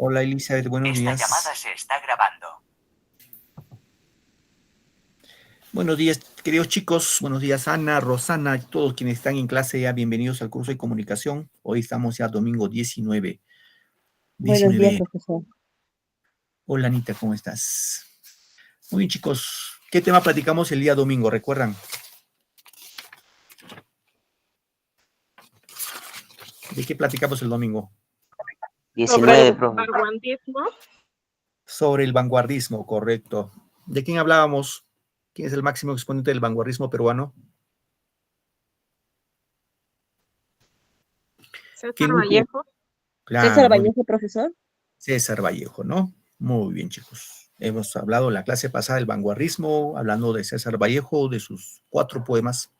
Hola Elizabeth, buenos días. Esta llamada se está grabando. Buenos días, queridos chicos. Buenos días, Ana, Rosana, todos quienes están en clase ya. Bienvenidos al curso de comunicación. Hoy estamos ya domingo 19. Buenos días, profesor. Hola, Anita, ¿cómo estás? Muy bien, chicos. ¿Qué tema platicamos el día domingo? ¿Recuerdan? ¿De qué platicamos el domingo? 19, sobre profe. el vanguardismo. Sobre el vanguardismo, correcto. ¿De quién hablábamos? ¿Quién es el máximo exponente del vanguardismo peruano? César Vallejo. Claro, César Vallejo, profesor. César Vallejo, ¿no? Muy bien, chicos. Hemos hablado en la clase pasada del vanguardismo, hablando de César Vallejo, de sus 4 poemas.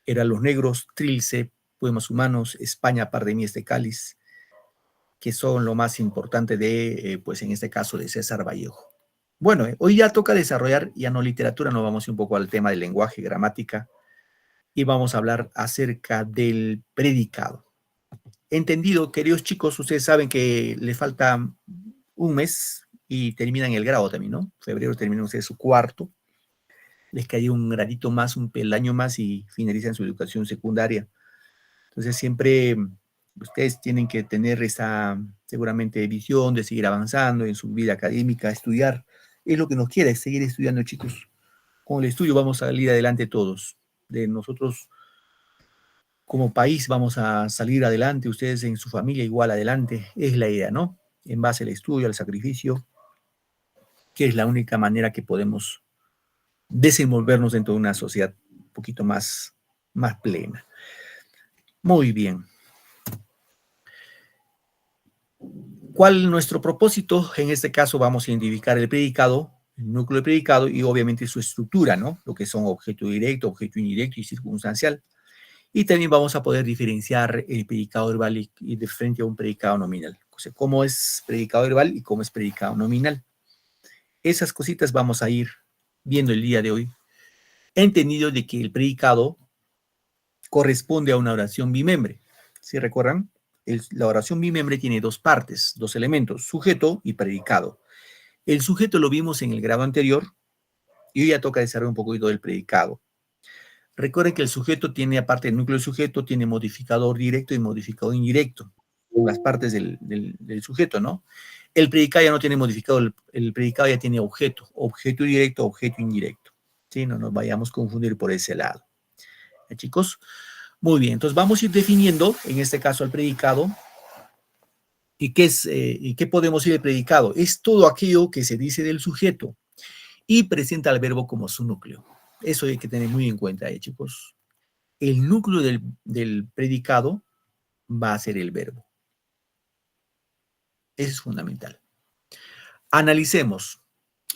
Eran Los Negros, Trilce, Poemas Humanos, España, Par de Mies de Cáliz, que son lo más importante de, pues en este caso, de César Vallejo. Bueno, hoy ya toca desarrollar, ya no literatura, nos vamos un poco al tema del lenguaje, gramática, y vamos a hablar acerca del predicado. Entendido, queridos chicos, ustedes saben que les falta un mes y terminan el grado también, ¿no? Febrero terminan ustedes su cuarto, les cae un gradito más, un peldaño más y finalizan su educación secundaria. Entonces siempre ustedes tienen que tener esa, seguramente, visión de seguir avanzando en su vida académica, estudiar. Es lo que nos quiere, es seguir estudiando, chicos. Con el estudio vamos a salir adelante todos. De nosotros como país vamos a salir adelante, ustedes en su familia igual adelante, es la idea, ¿no? En base al estudio, al sacrificio, que es la única manera que podemos desenvolvernos dentro de una sociedad un poquito más plena. Muy bien. ¿Cuál es nuestro propósito? En este caso vamos a identificar el predicado, el núcleo del predicado y obviamente su estructura, ¿no? Lo que son objeto directo, objeto indirecto y circunstancial. Y también vamos a poder diferenciar el predicado verbal y de frente a un predicado nominal. O sea, cómo es predicado verbal y cómo es predicado nominal. Esas cositas vamos a ir viendo el día de hoy. Entendido de que el predicado corresponde a una oración bimembre. ¿Sí recuerdan? La oración bimembre tiene 2 partes, 2 elementos, sujeto y predicado. El sujeto lo vimos en el grado anterior y hoy ya toca desarrollar un poquito del predicado. Recuerden que el sujeto tiene, aparte del núcleo del sujeto, tiene modificador directo y modificador indirecto, las partes del sujeto, ¿no? El predicado ya no tiene modificador, el predicado ya tiene objeto, objeto directo, objeto indirecto. ¿Sí? No nos vayamos a confundir por ese lado. ¿Ya, chicos? Muy bien, entonces vamos a ir definiendo, en este caso, al predicado. ¿Y qué podemos decir del predicado? Es todo aquello que se dice del sujeto y presenta al verbo como su núcleo. Eso hay que tener muy en cuenta, chicos. El núcleo del predicado va a ser el verbo. Eso es fundamental. Analicemos.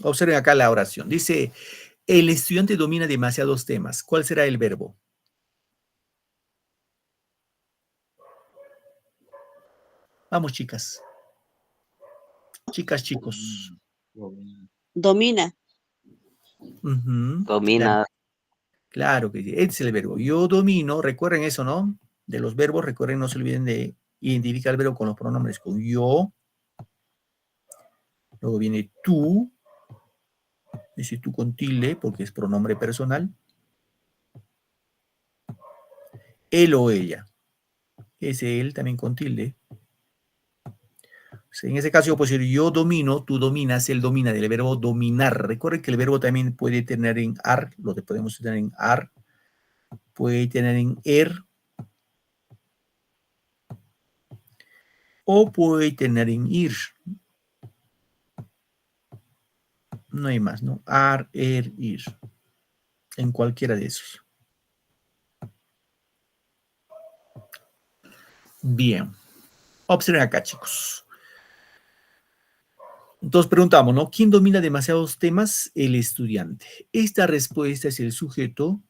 Observen acá la oración. Dice, el estudiante domina demasiados temas. ¿Cuál será el verbo? Vamos, chicas. Chicas, chicos. Domina. Domina. Claro que sí. Este es el verbo. Yo domino. Recuerden eso, ¿no? De los verbos, recuerden, no se olviden de identificar el verbo con los pronombres. Con yo. Luego viene tú. Dice tú con tilde, porque es pronombre personal. Él o ella. Ese él también con tilde. En ese caso yo puedo decir yo domino, tú dominas, él domina, del verbo dominar. Recuerden que el verbo también puede tener en ar, lo que podemos tener en ar, puede tener en o puede tener en ir. No hay más, ¿no? Ar, ir. En cualquiera de esos. Bien. Observen acá, chicos. Entonces preguntamos, ¿no? ¿Quién domina demasiados temas? El estudiante. Esta respuesta es el sujeto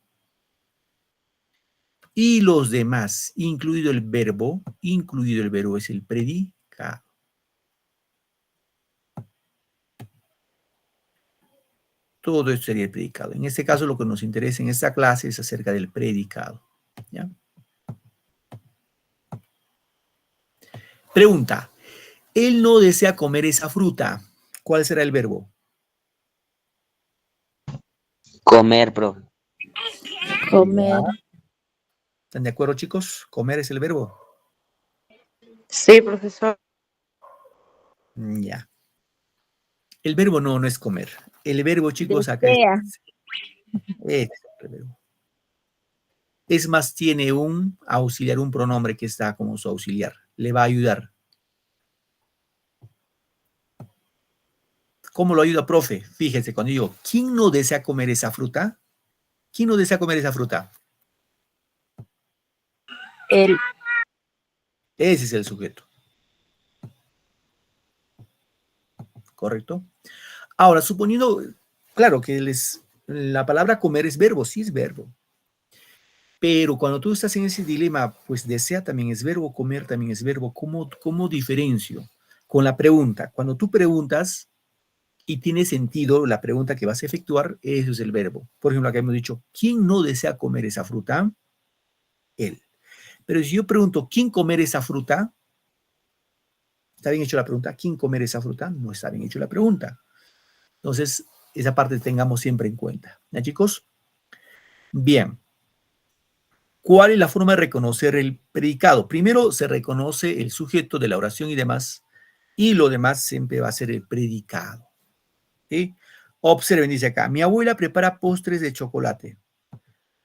y los demás, incluido el verbo es el predicado. Todo esto sería el predicado. En este caso, lo que nos interesa en esta clase es acerca del predicado. ¿Ya? Pregunta. Él no desea comer esa fruta. ¿Cuál será el verbo? Comer, profe. Comer. ¿Están de acuerdo, chicos? Comer es el verbo. Sí, profesor. Ya. El verbo no es comer. El verbo, chicos, acá Desea. es el verbo. Es más, tiene un auxiliar, un pronombre que está como su auxiliar. Le va a ayudar. ¿Cómo lo ayuda, profe? Fíjese, cuando digo, ¿quién no desea comer esa fruta? ¿Quién no desea comer esa fruta? Él. Ese es el sujeto. ¿Correcto? Ahora, suponiendo, claro, que la palabra comer es verbo, sí es verbo. Pero cuando tú estás en ese dilema, pues desea también es verbo, comer también es verbo. ¿Cómo diferencio? Con la pregunta. Cuando tú preguntas y tiene sentido la pregunta que vas a efectuar, eso es el verbo. Por ejemplo, acá hemos dicho, ¿quién no desea comer esa fruta? Él. Pero si yo pregunto, ¿quién comer esa fruta? ¿Está bien hecho la pregunta? ¿Quién comer esa fruta? No está bien hecho la pregunta. Entonces, esa parte tengamos siempre en cuenta. ¿Ya, chicos? Bien. ¿Cuál es la forma de reconocer el predicado? Primero se reconoce el sujeto de la oración y demás, y lo demás siempre va a ser el predicado. ¿Sí? Observen, dice acá, mi abuela prepara postres de chocolate.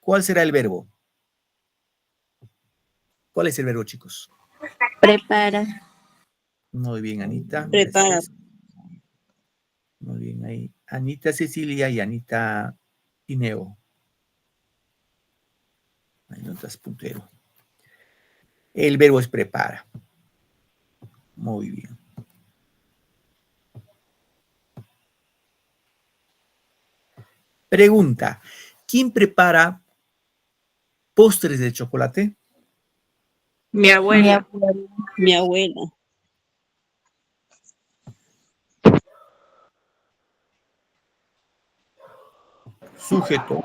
¿Cuál será el verbo? ¿Cuál es el verbo, chicos? Prepara. Muy bien, Anita. Prepara. Gracias. Muy bien, ahí. Anita Cecilia y Anita Ineo. Ahí notas puntero. El verbo es prepara. Muy bien. Pregunta. ¿Quién prepara postres de chocolate? Mi Mi abuela. abuela. Mi abuela. Sujeto.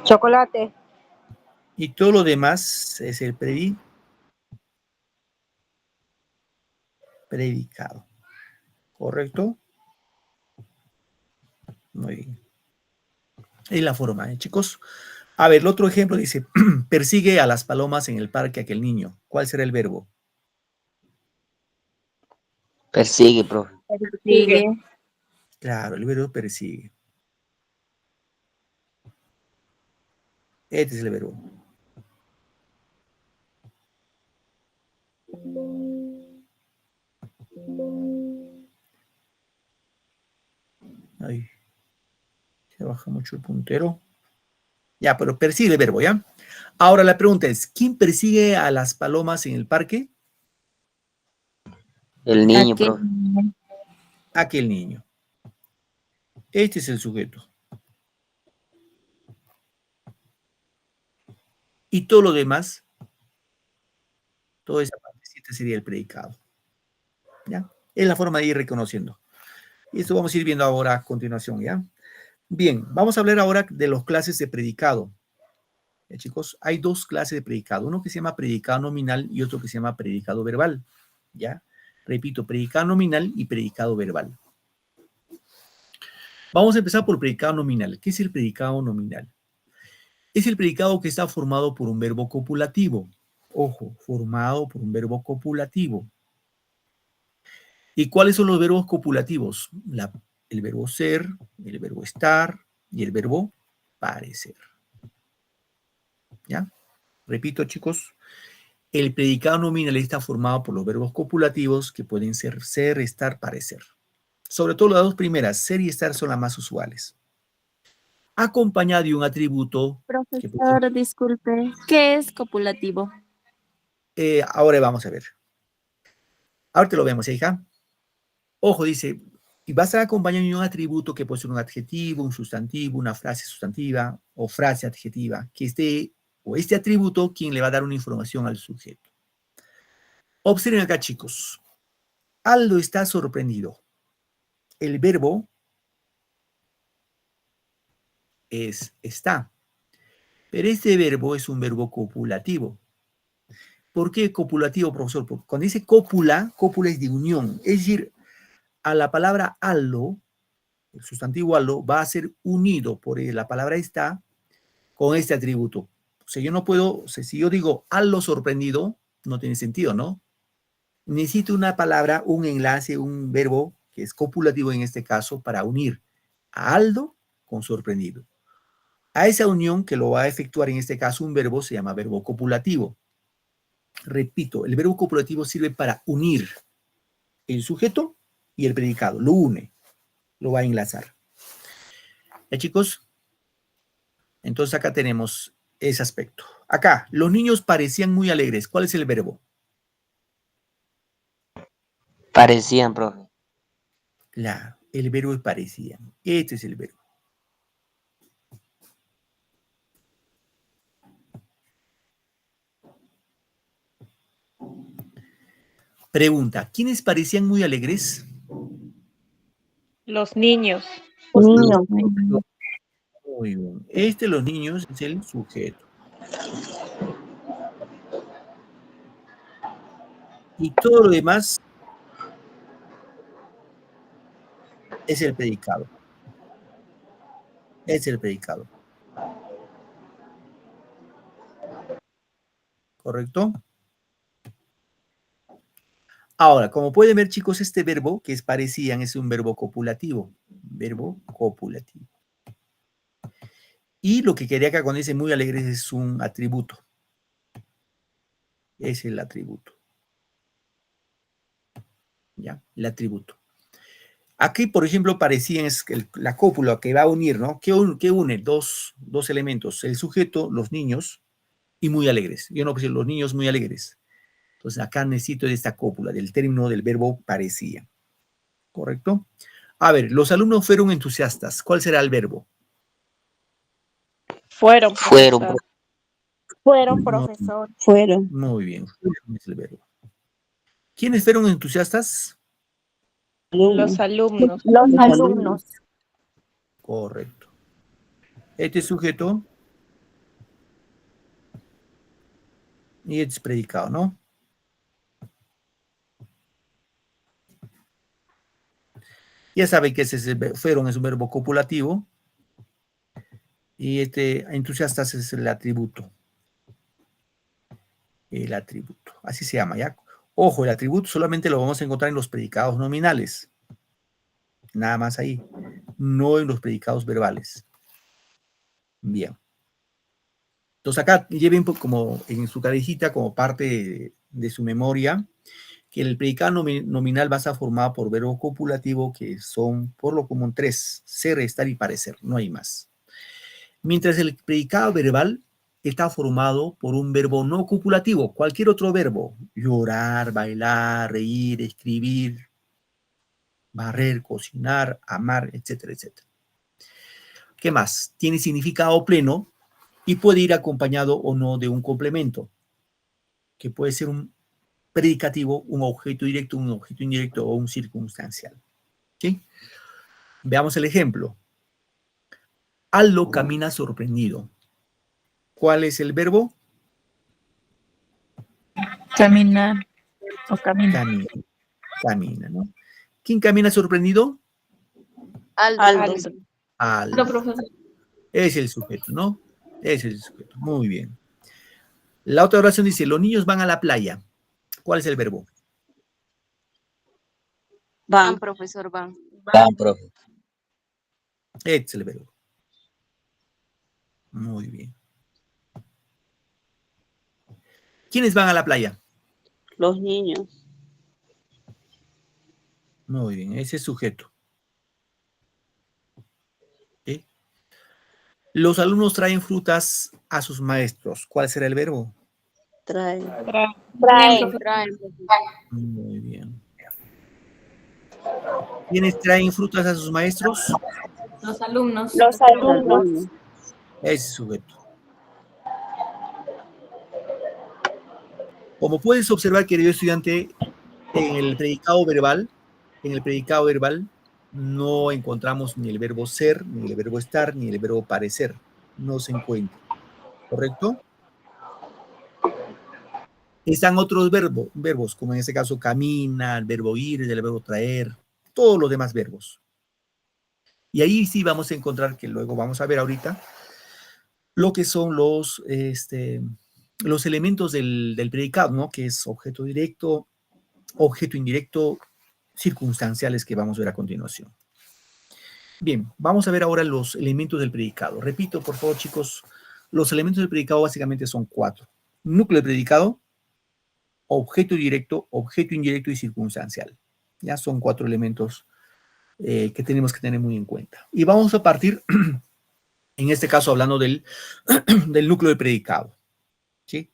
Chocolate. Y todo lo demás es el predicado. ¿Correcto? Muy bien. Es la forma, chicos. A ver, el otro ejemplo dice, persigue a las palomas en el parque aquel niño. ¿Cuál será el verbo? Persigue, profe. Sigue. Claro, el verbo persigue. Este es el verbo. Ay, se baja mucho el puntero. Ya, pero persigue el verbo, ¿ya? Ahora la pregunta es, ¿quién persigue a las palomas en el parque? El niño, Aquel. profe. Aquel niño. Este es el sujeto. Y todo lo demás, toda esa partecita sería el predicado. ¿Ya? Es la forma de ir reconociendo. Y esto vamos a ir viendo ahora a continuación, ¿ya? Bien, vamos a hablar ahora de las clases de predicado. ¿Ya, chicos? Hay dos clases de predicado. Uno que se llama predicado nominal y otro que se llama predicado verbal. ¿Ya? Repito, predicado nominal y predicado verbal. Vamos a empezar por predicado nominal. ¿Qué es el predicado nominal? Es el predicado que está formado por un verbo copulativo. Ojo, formado por un verbo copulativo. ¿Y cuáles son los verbos copulativos? El verbo ser, el verbo estar y el verbo parecer. ¿Ya? Repito, chicos, el predicado nominal está formado por los verbos copulativos que pueden ser, estar, parecer. Sobre todo las dos primeras, ser y estar, son las más usuales. Acompañado de un atributo que, Profesor, disculpe. ¿Qué es copulativo? ahora vamos a ver. Ahorita lo vemos, hija. Ojo, dice, y va a estar acompañado de un atributo que puede ser un adjetivo, un sustantivo, una frase sustantiva o frase adjetiva, que este atributo quien le va a dar una información al sujeto. Observen acá, chicos. Aldo está sorprendido. El verbo es está, pero este verbo es un verbo copulativo. ¿Por qué copulativo, profesor? Porque cuando dice cópula, cópula es de unión. Es decir, a la palabra allo, el sustantivo allo, va a ser unido por la palabra está con este atributo. O sea, yo no puedo, o sea, si yo digo allo sorprendido, no tiene sentido, ¿no? Necesito una palabra, un enlace, un verbo que es copulativo en este caso para unir a Aldo con sorprendido. A esa unión que lo va a efectuar en este caso un verbo se llama verbo copulativo. Repito, el verbo copulativo sirve para unir el sujeto y el predicado. Lo une, lo va a enlazar. ¿Ya, chicos? Entonces acá tenemos ese aspecto. Acá, los niños parecían muy alegres. ¿Cuál es el verbo? Parecían, profe. Claro, el verbo es parecían. Este es el verbo. Pregunta, ¿quiénes parecían muy alegres? Los niños. Niño. Muy bien. Este, los niños, es el sujeto. Y todo lo demás es el predicado. Es el predicado. ¿Correcto? Ahora, como pueden ver, chicos, este verbo que es parecían es un verbo copulativo. Verbo copulativo. Y lo que quería acá cuando dice muy alegres es un atributo. Es el atributo. ¿Ya? El atributo. Aquí, por ejemplo, parecían es la cópula que va a unir, ¿no? ¿Qué une? Dos elementos. El sujeto, los niños, y muy alegres. Yo no puse los niños muy alegres. Entonces, acá necesito de esta cópula, del término del verbo parecía. ¿Correcto? A ver, los alumnos fueron entusiastas. ¿Cuál será el verbo? Fueron, Fueron, profesor. Fueron, No, profesor. Fueron. muy bien. Fueron es el verbo. ¿Quiénes fueron entusiastas? Los alumnos. Los alumnos. Correcto. Este es sujeto y este es predicado, ¿no? Ya saben que ese es fueron es un verbo copulativo y este entusiastas es el atributo. El atributo, así se llama, ¿ya? Ojo, el atributo solamente lo vamos a encontrar en los predicados nominales. Nada más ahí. No en los predicados verbales. Bien. Entonces acá lleven como en su cabecita, como parte de su memoria, que el predicado nominal va a estar formado por verbo copulativo, que son por lo común tres: ser, estar y parecer. No hay más. Mientras el predicado verbal está formado por un verbo no copulativo, cualquier otro verbo: llorar, bailar, reír, escribir, barrer, cocinar, amar, etcétera, etcétera. ¿Qué más? Tiene significado pleno y puede ir acompañado o no de un complemento, que puede ser un predicativo, un objeto directo, un objeto indirecto o un circunstancial. ¿Sí? Veamos el ejemplo. Aldo camina sorprendido. ¿Cuál es el verbo? Caminar. O caminar. Camina. Camina, ¿no? ¿Quién camina sorprendido? Aldo. Aldo. Es el sujeto, ¿no? Es el sujeto. Muy bien. La otra oración dice, los niños van a la playa. ¿Cuál es el verbo? Van, profesor, van. Van, profe. Este es el verbo. Muy bien. ¿Quiénes van a la playa? Los niños. Muy bien, ese es sujeto. ¿Sí? Los alumnos traen frutas a sus maestros. ¿Cuál será el verbo? Traen. Traen. Muy bien. ¿Quiénes traen frutas a sus maestros? Los alumnos. Los alumnos. Ese es sujeto. Como puedes observar, querido estudiante, en el predicado verbal no encontramos ni el verbo ser, ni el verbo estar, ni el verbo parecer. No se encuentra. ¿Correcto? Están otros verbos, como en este caso camina, el verbo ir, el verbo traer, todos los demás verbos. Y ahí sí vamos a encontrar, que luego vamos a ver ahorita, lo que son los elementos del predicado, ¿no? Que es objeto directo, objeto indirecto, circunstanciales, que vamos a ver a continuación. Bien, vamos a ver ahora los elementos del predicado. Repito, por favor, chicos, los elementos del predicado básicamente son 4. Núcleo del predicado, objeto directo, objeto indirecto y circunstancial. Ya son 4 elementos que tenemos que tener muy en cuenta. Y vamos a partir, en este caso, hablando del núcleo del predicado, ¿sí?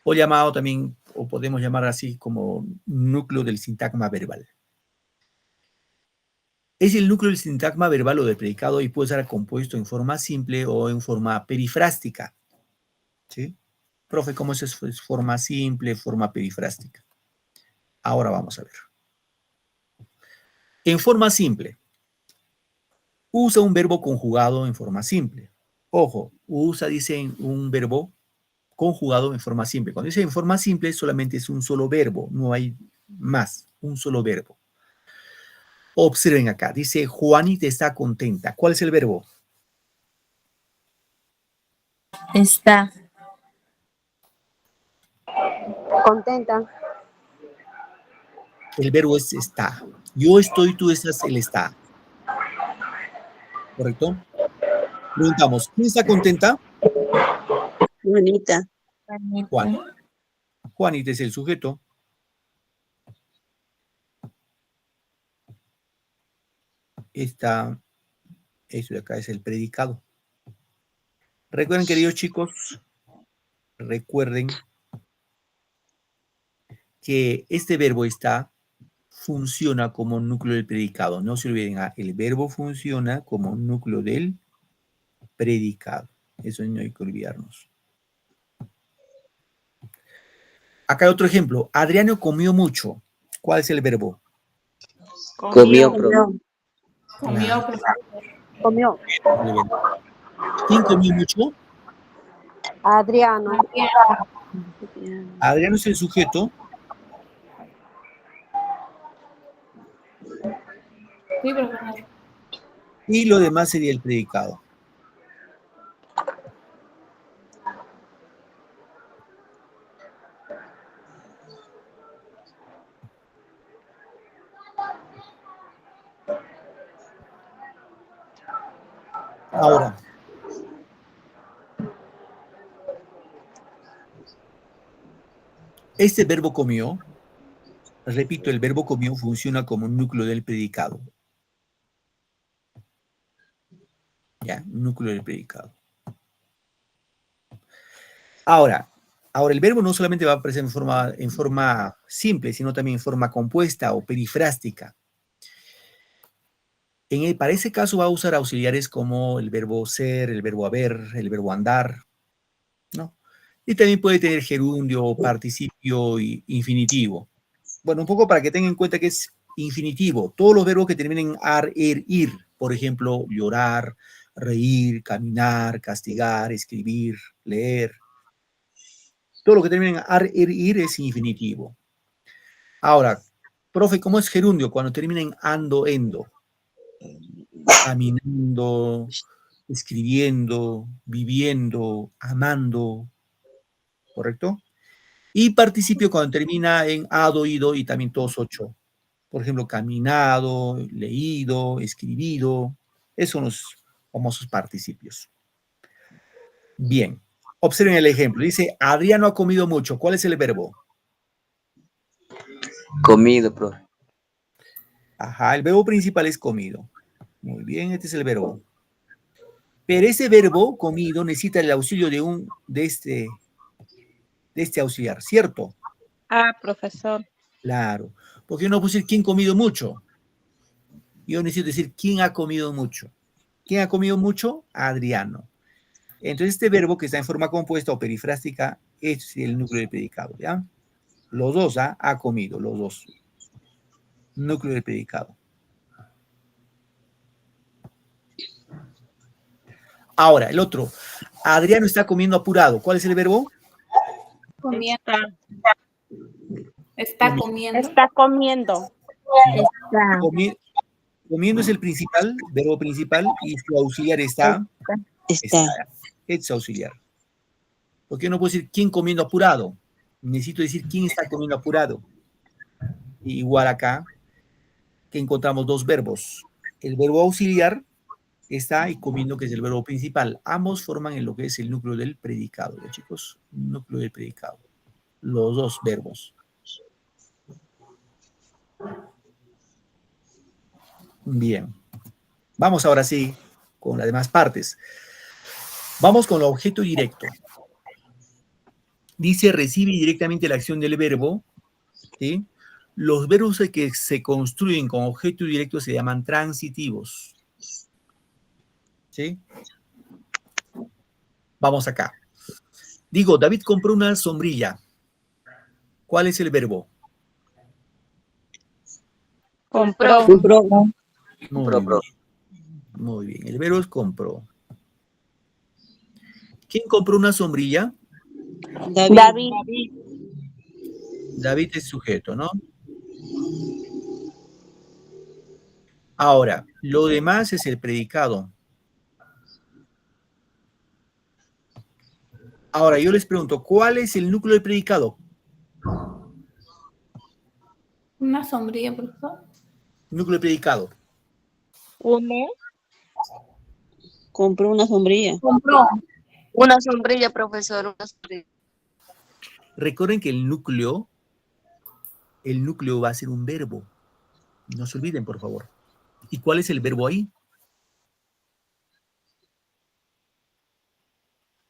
O llamado también, o podemos llamar así como núcleo del sintagma verbal. Es el núcleo del sintagma verbal o del predicado y puede ser compuesto en forma simple o en forma perifrástica, ¿sí? Profe, ¿cómo es forma simple, forma perifrástica? Ahora vamos a ver. En forma simple, usa un verbo conjugado en forma simple. Ojo, dice un verbo conjugado en forma simple. Cuando dice en forma simple, solamente es un solo verbo, no hay más, un solo verbo. Observen acá, dice Juanita está contenta. ¿Cuál es el verbo? Está. Contenta. El verbo es está. Yo estoy, tú estás, él está. ¿Correcto? Preguntamos, ¿quién está contenta? Bonita. Juan. Juanita es el sujeto. Esto de acá es el predicado. Recuerden, queridos chicos, recuerden que este verbo está funciona como núcleo del predicado. No se olviden, el verbo funciona como núcleo del predicado. Eso no hay que olvidarnos. Acá hay otro ejemplo. Adriano comió mucho. ¿Cuál es el verbo? Comió, profe. Comió. Comió. ¿Quién comió mucho? Adriano. Adriano es el sujeto. Sí, profesor. Y lo demás sería el predicado. Ahora, este verbo comió, repito, el verbo comió funciona como núcleo del predicado. Ya, núcleo del predicado. Ahora el verbo no solamente va a aparecer en forma simple, sino también en forma compuesta o perifrástica. Para ese caso va a usar auxiliares como el verbo ser, el verbo haber, el verbo andar, ¿no? Y también puede tener gerundio, participio y infinitivo. Bueno, un poco para que tengan en cuenta que es infinitivo. Todos los verbos que terminen en ar, ir, por ejemplo, llorar, reír, caminar, castigar, escribir, leer. Todo lo que termina en ar, ir es infinitivo. Ahora, profe, ¿cómo es gerundio? Cuando termina en ando, endo. Caminando, escribiendo, viviendo, amando, ¿correcto? Y participio cuando termina en ado, ido y también todos 8. Por ejemplo, caminado, leído, escribido. Esos son los famosos participios. Bien, observen el ejemplo. Dice, Adriano ha comido mucho. ¿Cuál es el verbo? Comido, profe. Ajá, el verbo principal es comido. Muy bien, este es el verbo. Pero ese verbo, comido, necesita el auxilio de este auxiliar, ¿cierto? Ah, profesor. Claro. Porque yo no puedo decir quién ha comido mucho. Yo necesito decir quién ha comido mucho. ¿Quién ha comido mucho? Adriano. Entonces, este verbo que está en forma compuesta o perifrástica es el núcleo del predicado, ¿ya? Los dos, ha comido, los dos. Núcleo del predicado. Ahora, el otro. Adriano está comiendo apurado. ¿Cuál es el verbo? Comiendo. Está comiendo. Está comiendo. Está. Comiendo es el principal, verbo principal, y su auxiliar está. Está. Es auxiliar. ¿Por qué no puedo decir quién comiendo apurado? Necesito decir quién está comiendo apurado. Igual acá, que encontramos dos verbos. El verbo auxiliar está y comiendo, que es el verbo principal. Ambos forman en lo que es el núcleo del predicado, ¿ya, chicos? Núcleo del predicado. Los dos verbos. Bien. Vamos ahora sí con las demás partes. Vamos con el objeto directo. Dice, recibe directamente la acción del verbo, ¿sí? Los verbos que se construyen con objeto directo se llaman transitivos. ¿Sí? Vamos acá. Digo, David compró una sombrilla. ¿Cuál es el verbo? Compró. Muy bien. Muy bien. El verbo es compró. ¿Quién compró una sombrilla? David. David es sujeto, ¿no? Ahora, lo demás es el predicado. Ahora, yo les pregunto, ¿cuál es el núcleo del predicado? Una sombrilla, profesor. Núcleo del predicado. Uno. Compró una sombrilla. Compró. Una sombrilla, profesor, una sombrilla. Recuerden que el núcleo va a ser un verbo. No se olviden, por favor. ¿Y cuál es el verbo ahí?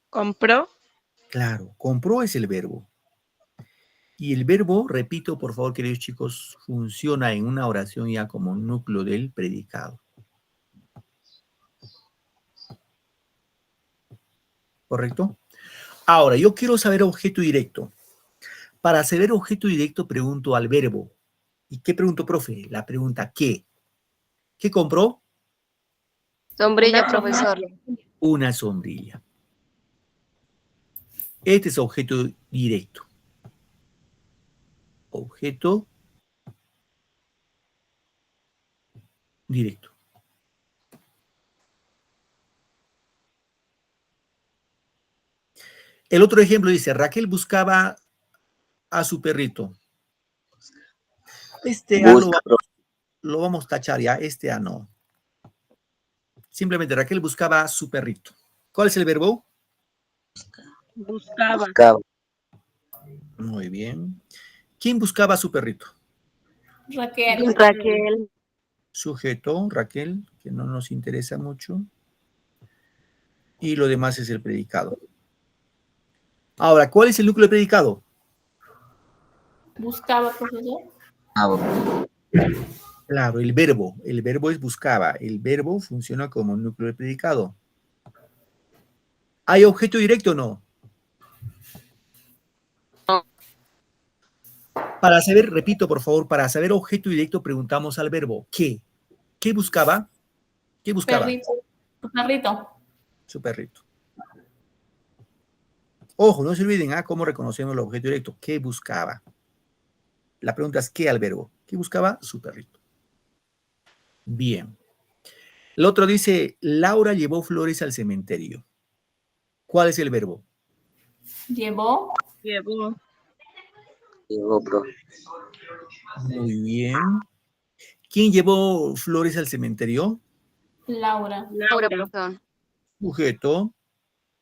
Compró. Claro, compró es el verbo. Y el verbo, repito, por favor, queridos chicos, funciona en una oración ya como núcleo del predicado. ¿Correcto? Ahora, yo quiero saber objeto directo. Para saber objeto directo, pregunto al verbo. ¿Y qué pregunto, profe? La pregunta ¿qué? ¿Qué compró? Sombrilla, profesor. Una sombrilla. Este es objeto directo. Objeto directo. El otro ejemplo dice, Raquel buscaba a su perrito. Este A lo vamos a tachar ya, este A no. Simplemente Raquel buscaba a su perrito. ¿Cuál es el verbo? Buscaba. Muy bien. ¿Quién buscaba a su perrito? Raquel. Sujeto, Raquel, que no nos interesa mucho. Y lo demás es el predicado. Ahora, ¿cuál es el núcleo del predicado? Buscaba, profesor. Claro, el verbo. El verbo es buscaba. El verbo funciona como núcleo del predicado. ¿Hay objeto directo o no? No. Para saber, repito por favor, para saber objeto directo preguntamos al verbo ¿qué? ¿Qué buscaba? ¿Qué buscaba? Perrito. Perrito. Su perrito. Ojo, no se olviden, cómo reconocemos el objeto directo. ¿Qué buscaba? La pregunta es ¿qué al verbo? ¿Qué buscaba? Su perrito. Bien. El otro dice, Laura llevó flores al cementerio. ¿Cuál es el verbo? Llevó. Llevó. Llegó, profe. Muy bien. ¿Quién llevó flores al cementerio? Laura. Laura, profesor. Sujeto.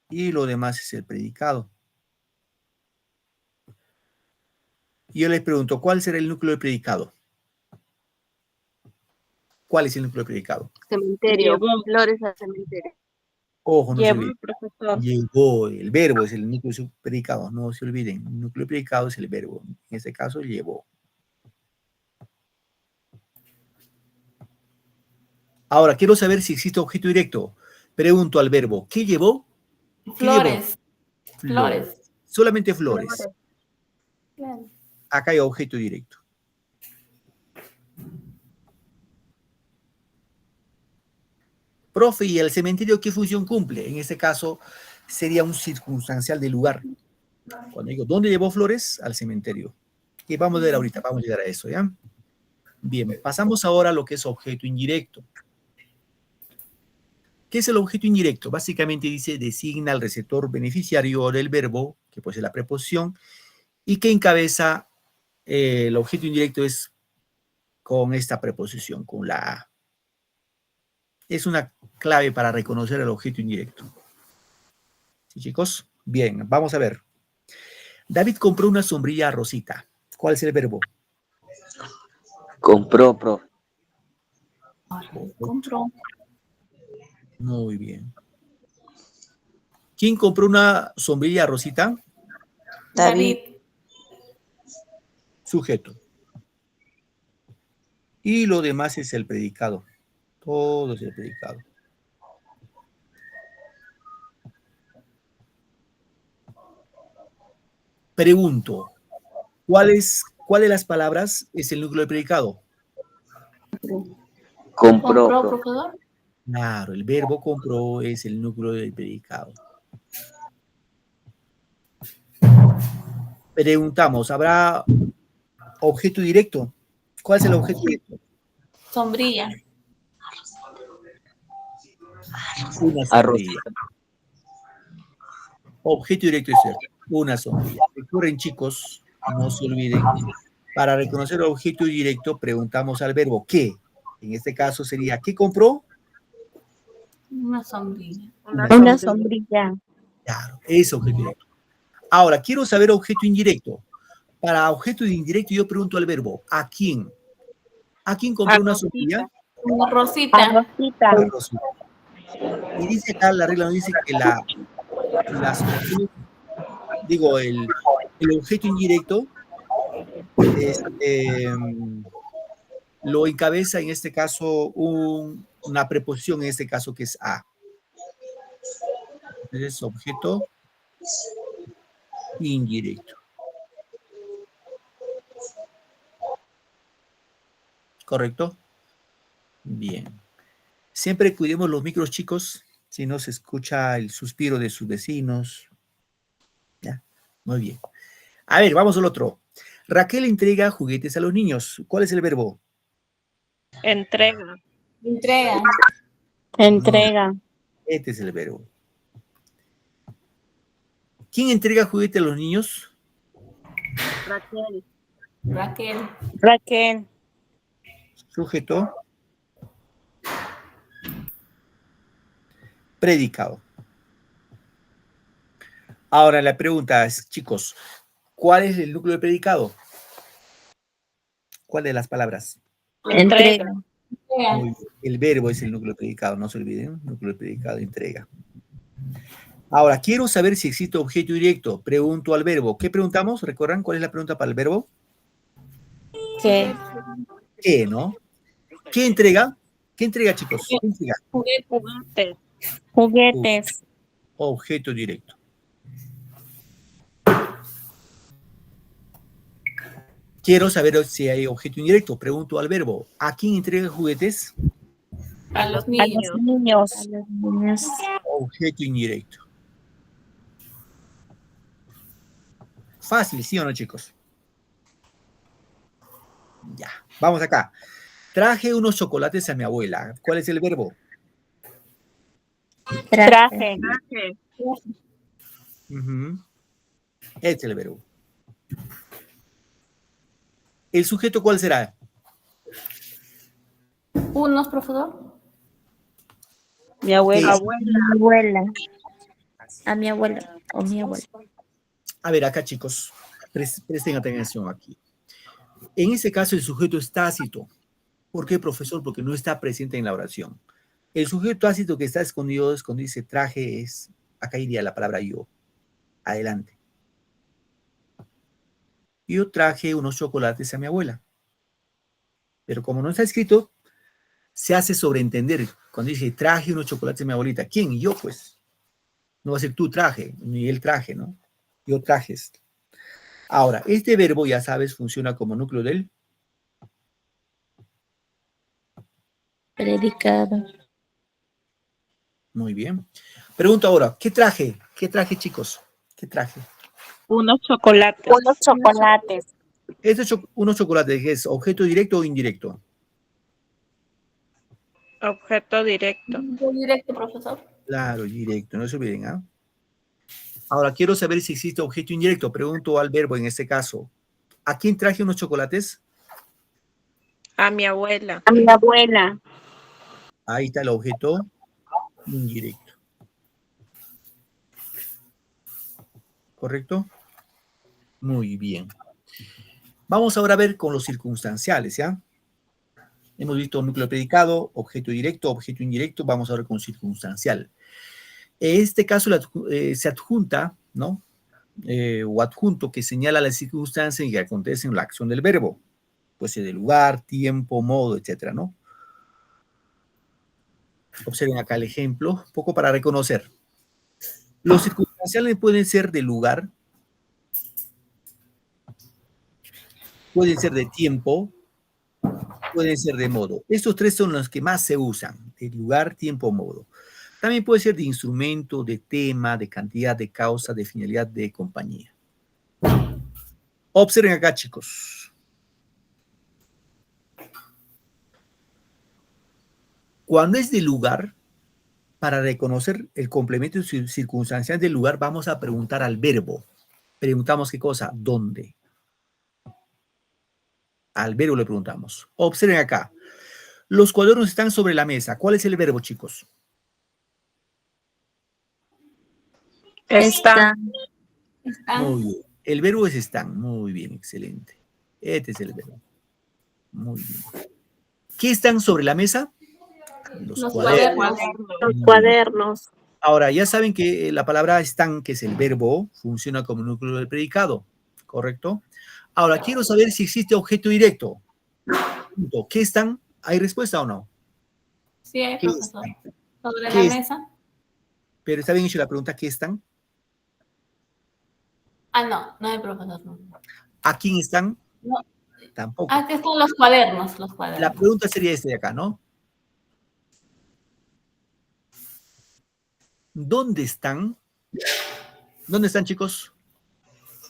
Y lo demás es el predicado. Y yo les pregunto, ¿cuál será el núcleo del predicado? ¿Cuál es el núcleo del predicado? Cementerio. Llevó. Flores al cementerio. Ojo, no se Llevó, olviden. profesor. Llevó, el verbo es el núcleo del predicado, no se olviden. El núcleo del predicado es el verbo. En este caso, llevó. Ahora, quiero saber si existe objeto directo. Pregunto al verbo, ¿qué llevó? ¿Qué Flores. llevó? Flores. Solamente flores. Claro. Acá hay objeto directo. Profe, ¿y el cementerio qué función cumple? En este caso, sería un circunstancial del lugar. Cuando digo, ¿dónde llevó flores? Al cementerio. Y vamos a ver ahorita, vamos a llegar a eso, ¿ya? Bien, pasamos ahora a lo que es objeto indirecto. ¿Qué es el objeto indirecto? Básicamente dice, designa al receptor beneficiario del verbo, que puede ser la preposición, y que encabeza el objeto indirecto es con esta preposición, con la A. Es una clave para reconocer el objeto indirecto. ¿Sí, chicos? Bien, vamos a ver. David compró una sombrilla a Rosita. ¿Cuál es el verbo? Compró, profe. Compró. Muy bien. ¿Quién compró una sombrilla a Rosita? David. Sujeto. Y lo demás es el predicado. Todo es el predicado. Pregunto, ¿cuál de las palabras es el núcleo del predicado? Compró, Compró, profe. profesor. Claro, el verbo compró es el núcleo del predicado. Preguntamos, ¿habrá objeto directo? ¿Cuál es el objeto directo? Sombrilla. Una sombrilla. Objeto directo es una sombrilla. Recuerden, chicos, no se olviden, para reconocer el objeto directo preguntamos al verbo ¿qué? En este caso sería ¿qué compró? Una sombrilla. Una sombrilla. Claro, es objeto directo. Ahora, quiero saber objeto indirecto. Para objeto indirecto yo pregunto al verbo ¿a quién? ¿A quién compró una sombrilla? Una A Rosita. Rosita. A Rosita. Y dice acá, la regla nos dice que las opciones, digo, el objeto indirecto lo encabeza en este caso una preposición, en este caso que es a. Entonces, objeto indirecto. ¿Correcto? Bien. Siempre cuidemos los micros, chicos, si no se escucha el suspiro de sus vecinos. Ya, muy bien. A ver, vamos al otro. Raquel entrega juguetes a los niños. ¿Cuál es el verbo? Entrega. Entrega. Entrega. Este es el verbo. ¿Quién entrega juguetes a los niños? Raquel. Raquel. Raquel. Sujeto. Predicado. Ahora la pregunta es, chicos, ¿cuál es el núcleo de predicado? ¿Cuál de las palabras? Entrega. Entrega. Muy bien. El verbo es el núcleo de predicado, no se olviden. Núcleo de predicado, entrega. Ahora, quiero saber si existe objeto directo. Pregunto al verbo. ¿Qué preguntamos? ¿Recuerdan cuál es la pregunta para el verbo? ¿Qué? ¿Qué, no? ¿Qué entrega? ¿Qué entrega, chicos? ¿Qué entrega? Juguete. Juguetes. Objeto directo. Quiero saber si hay objeto indirecto. Pregunto al verbo. ¿A quién entrega juguetes? A los A niños. los niños. A los niños. Objeto indirecto. Fácil, ¿sí o no, chicos? Ya, vamos acá. Traje unos chocolates a mi abuela. ¿Cuál es el verbo? Traje. Ujú. Este es el verbo. ¿El sujeto cuál será? Unos, profesor. Mi abuela. Mi abuela. A mi abuela. O mi abuela. A ver, acá, chicos, presten atención aquí. En este caso, el sujeto es tácito. ¿Por qué, profesor? Porque no está presente en la oración. El sujeto tácito que está escondido es cuando dice traje es, acá iría la palabra yo. Adelante. Yo traje unos chocolates a mi abuela. Pero como no está escrito, se hace sobreentender. Cuando dice traje unos chocolates a mi abuelita. ¿Quién? Yo, pues. No va a ser tú traje, ni él traje, ¿no? Yo trajes. Ahora, este verbo, ya sabes, funciona como núcleo del Predicado. Muy bien. Pregunto ahora, ¿qué traje? ¿Qué traje, chicos? ¿Qué traje? Unos chocolates. Unos chocolates. Unos chocolates, ¿qué es? ¿Objeto directo o indirecto? Objeto directo. Directo, profesor. Claro, directo, no se olviden, ¿ah? Ahora, quiero saber si existe objeto indirecto. Pregunto al verbo en este caso. ¿A quién traje unos chocolates? A mi abuela. A mi abuela. Ahí está el objeto indirecto. ¿Correcto? Muy bien. Vamos ahora a ver con los circunstanciales, ¿ya? Hemos visto núcleo predicado, objeto directo, objeto indirecto. Vamos ahora con circunstancial. En este caso se adjunta, ¿no? O adjunto que señala la circunstancia en que acontece en la acción del verbo. Puede ser de lugar, tiempo, modo, etcétera, ¿no? Observen acá el ejemplo, un poco para reconocer. Los circunstanciales pueden ser de lugar, pueden ser de tiempo, pueden ser de modo. Estos tres son los que más se usan, de lugar, tiempo, modo. También puede ser de instrumento, de tema, de cantidad, de causa, de finalidad, de compañía. Observen acá, chicos. Cuando es de lugar, para reconocer el complemento circunstancial del lugar, vamos a preguntar al verbo. Preguntamos qué cosa, ¿dónde? Al verbo le preguntamos. Observen acá. Los cuadernos están sobre la mesa. ¿Cuál es el verbo, chicos? Está. Muy bien. El verbo es están. Muy bien, excelente. Este es el verbo. Muy bien. ¿Qué están sobre la mesa? Los cuadernos. Los cuadernos. Ahora, ya saben que la palabra están, que es el verbo, funciona como núcleo del predicado, ¿correcto? Ahora, quiero saber si existe objeto directo. ¿Qué están? ¿Hay respuesta o no? Sí, hay, ¿Qué profesor. están? Sobre ¿Qué la es? mesa. Pero está bien hecho la pregunta, ¿qué están? Ah, no, no hay profesor. No. ¿A quién están? No. Tampoco. Ah, que están los cuadernos, los La cuadernos. pregunta sería esta de acá, ¿no? ¿Dónde están? ¿Dónde están, chicos?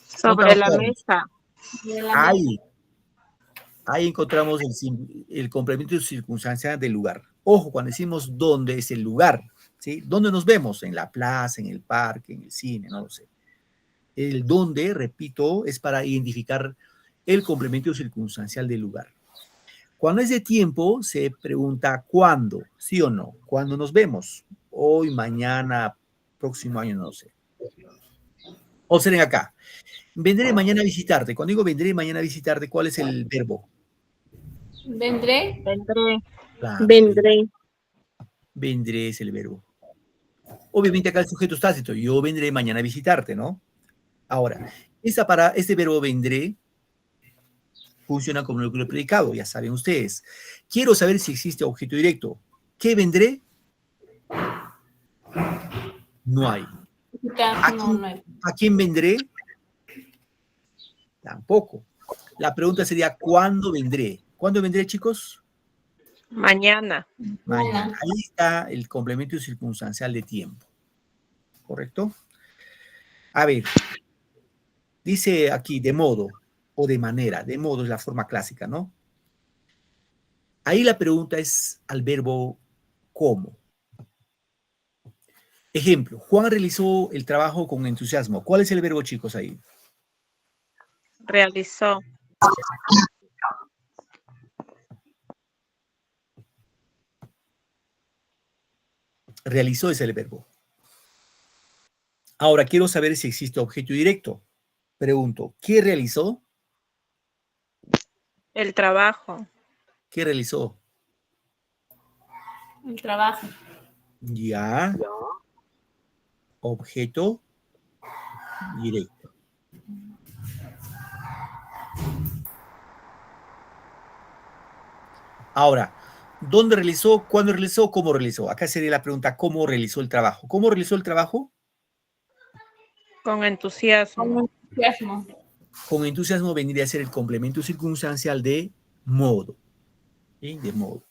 Sobre la cuadernos. mesa. De la Ahí. Ahí encontramos el complemento circunstancial del lugar. Ojo, cuando decimos dónde es el lugar, ¿sí? ¿Dónde nos vemos? En la plaza, en el parque, en el cine, no lo sé. El dónde, repito, es para identificar el complemento circunstancial del lugar. Cuando es de tiempo, se pregunta cuándo, sí o no. ¿Cuándo nos vemos? Hoy, mañana, próximo año, no lo sé. Observen acá. Vendré mañana a visitarte. Cuando digo vendré mañana a visitarte, ¿cuál es el verbo? Vendré. Vendré. Claro, Vendré. vendré es el verbo. Obviamente acá el sujeto está tácito. Yo vendré mañana a visitarte, ¿no? Ahora, este verbo vendré funciona como núcleo predicado, ya saben ustedes. Quiero saber si existe objeto directo. ¿Qué vendré? No hay. ¿A quién vendré? Tampoco. La pregunta sería, ¿cuándo vendré? ¿Cuándo vendré, chicos? Mañana. Mañana. Ahí está el complemento circunstancial de tiempo. ¿Correcto? A ver, dice aquí de modo o de manera. De modo es la forma clásica, ¿no? Ahí la pregunta es al verbo ¿cómo? Ejemplo, Juan realizó el trabajo con entusiasmo. ¿Cuál es el verbo, chicos, ahí? Realizó. Realizó es el verbo. Ahora, quiero saber si existe objeto directo. Pregunto, ¿qué realizó? El trabajo. ¿Qué realizó? El trabajo. Ya. Objeto directo. Ahora, ¿dónde realizó? ¿Cuándo realizó? ¿Cómo realizó? Acá sería la pregunta, ¿cómo realizó el trabajo? ¿Cómo realizó el trabajo? Con entusiasmo. Con entusiasmo. Con entusiasmo vendría a ser el complemento circunstancial de modo. ¿Sí? De modo.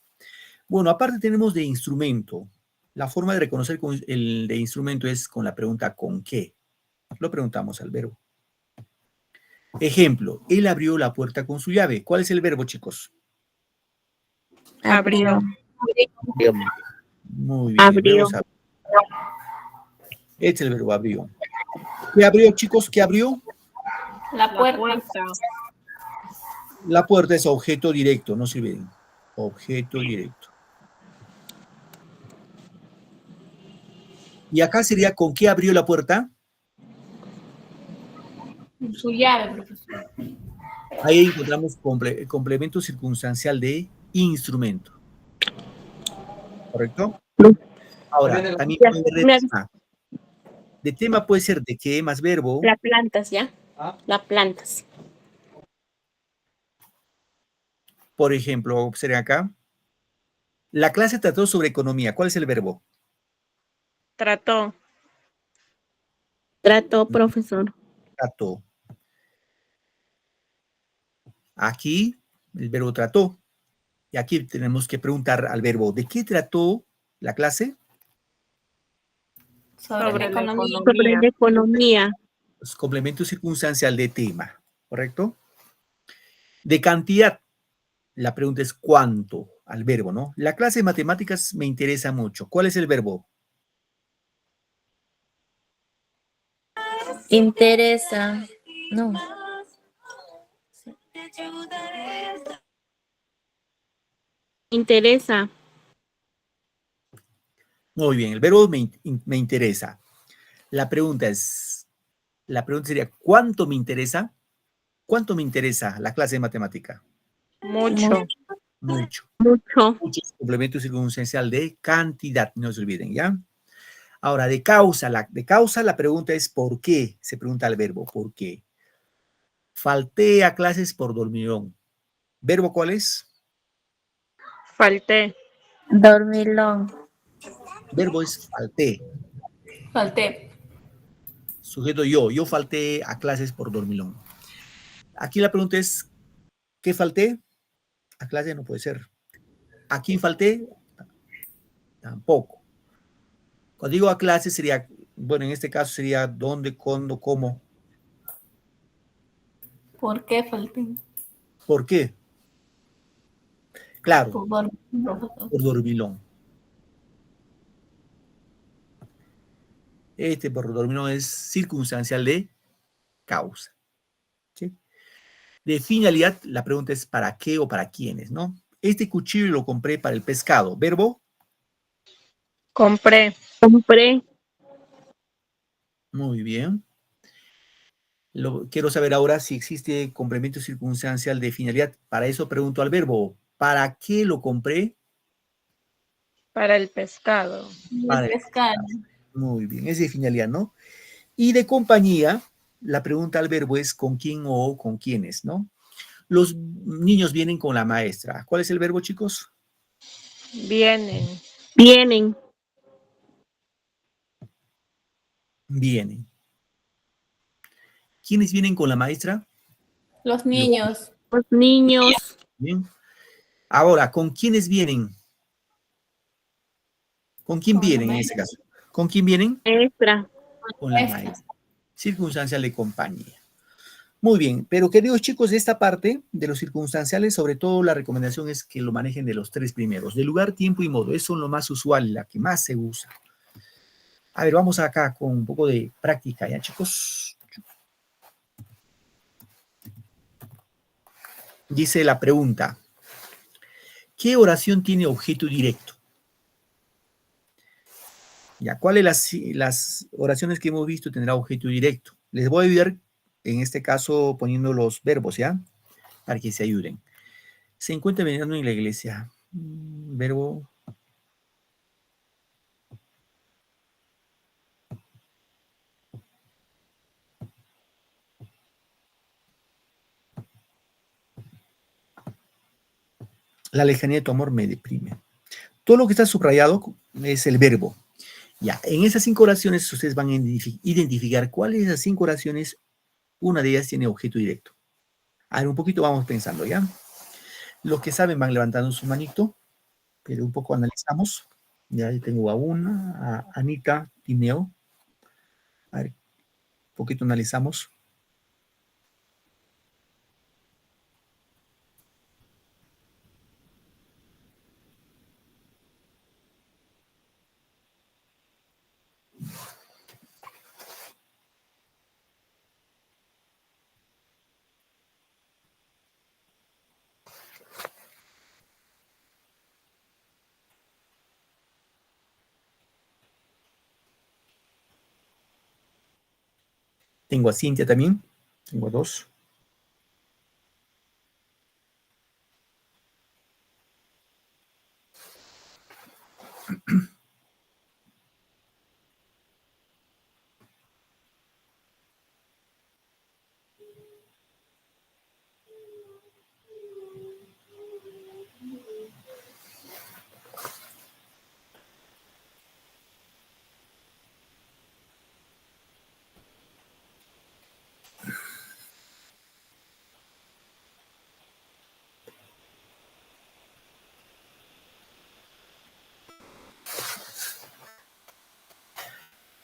Bueno, aparte tenemos de instrumento. La forma de reconocer el de instrumento es con la pregunta ¿con qué? Lo preguntamos al verbo. Ejemplo, él abrió la puerta con su llave. ¿Cuál es el verbo, chicos? Abrió. Muy bien, el verbo Abrió. es abrir. Este es el verbo abrió. ¿Qué abrió, chicos? ¿Qué abrió? La puerta. La puerta es objeto directo, no se olviden. Objeto directo. Y acá sería ¿con qué abrió la puerta? Su llave, profesor. Ahí encontramos el complemento circunstancial de instrumento. ¿Correcto? Ahora, también puede ser de tema. De tema puede ser de qué más verbo. Las plantas, ¿ya? Las plantas. Por ejemplo, observen acá. La clase trató sobre economía. ¿Cuál es el verbo? Trató. Trató, profesor. Trató. Aquí el verbo trató. Y aquí tenemos que preguntar al verbo, ¿de qué trató la clase? Sobre la economía. Sobre la economía. Pues, complemento circunstancial de tema, ¿correcto? De cantidad, la pregunta es ¿cuánto? Al verbo, ¿no? La clase de matemáticas me interesa mucho. ¿Cuál es el verbo? Interesa. No. Interesa. Muy bien, el verbo me interesa. La pregunta sería ¿cuánto me interesa? ¿Cuánto me interesa la clase de matemática? Mucho. Mucho. Mucho. Mucho es complemento circunstancial de cantidad, no se olviden, ¿ya? Ahora, de causa, la pregunta es ¿por qué? Se pregunta el verbo, ¿por qué? Falté a clases por dormilón. ¿Verbo cuál es? Falté. Dormilón. Verbo es falté. Falté. Sujeto yo falté a clases por dormilón. Aquí la pregunta es, ¿qué falté? A clase no puede ser. ¿A quién falté? Tampoco. Cuando digo a clase sería, bueno, en este caso sería dónde, cuándo, cómo. ¿Por qué falté? ¿Por qué? Claro, Por dormir, profesor. por dormilón. Este por dormilón es circunstancial de causa. ¿Sí? De finalidad, la pregunta es ¿para qué o para quiénes? ¿No? Este cuchillo lo compré para el pescado. ¿Verbo? Compré. Compré. Muy bien. Quiero saber ahora si existe complemento circunstancial de finalidad. Para eso pregunto al verbo, ¿para qué lo compré? Para el pescado. Para El el pescado. pescado. Muy bien, es de finalidad, ¿no? Y de compañía, la pregunta al verbo es ¿con quién o con quiénes, no? Los niños vienen con la maestra. ¿Cuál es el verbo, chicos? Vienen. Vienen. Vienen. ¿Quiénes vienen con la maestra? Los niños. Los niños. Bien. Ahora, ¿con quiénes vienen? ¿Con quién Con la vienen en este maestra. caso? ¿Con quién vienen? Extra. Con la maestra. Circunstancial de compañía. Muy bien, pero queridos chicos, de esta parte de los circunstanciales, sobre todo la recomendación es que lo manejen de los tres primeros, de lugar, tiempo y modo. Eso es lo más usual, la que más se usa. A ver, vamos acá con un poco de práctica, ¿ya, chicos? Dice la pregunta, ¿qué oración tiene objeto directo? Ya, ¿cuáles las oraciones que hemos visto tendrá objeto directo? Les voy a ayudar, en este caso, poniendo los verbos, ¿ya? Para que se ayuden. Se encuentra veniendo en la iglesia. Verbo. La lejanía de tu amor me deprime. Todo lo que está subrayado es el verbo. Ya, en esas 5 oraciones ustedes van a identificar cuáles de esas 5 oraciones, una de ellas tiene objeto directo. A ver, un poquito vamos pensando, ¿ya? Los que saben van levantando su manito, pero un poco analizamos. Ya ahí tengo a una, a Anita, Tineo. A ver, un poquito analizamos. Tengo a Cintia también. Tengo dos.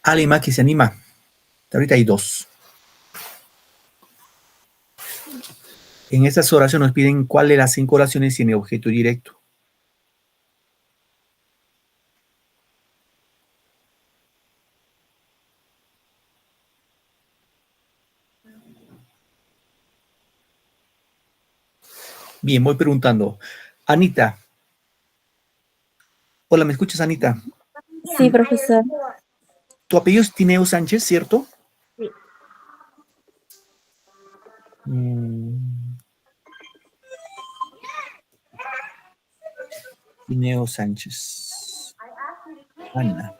¿Alguien más que se anima? Ahorita hay dos. En estas oraciones nos piden cuál de las 5 oraciones tiene objeto directo. Bien, voy preguntando. Anita. Hola, ¿me escuchas, Anita? Sí, profesor. Tu apellido es Tineo Sánchez, ¿cierto? Sí. Tineo Sánchez. Ana.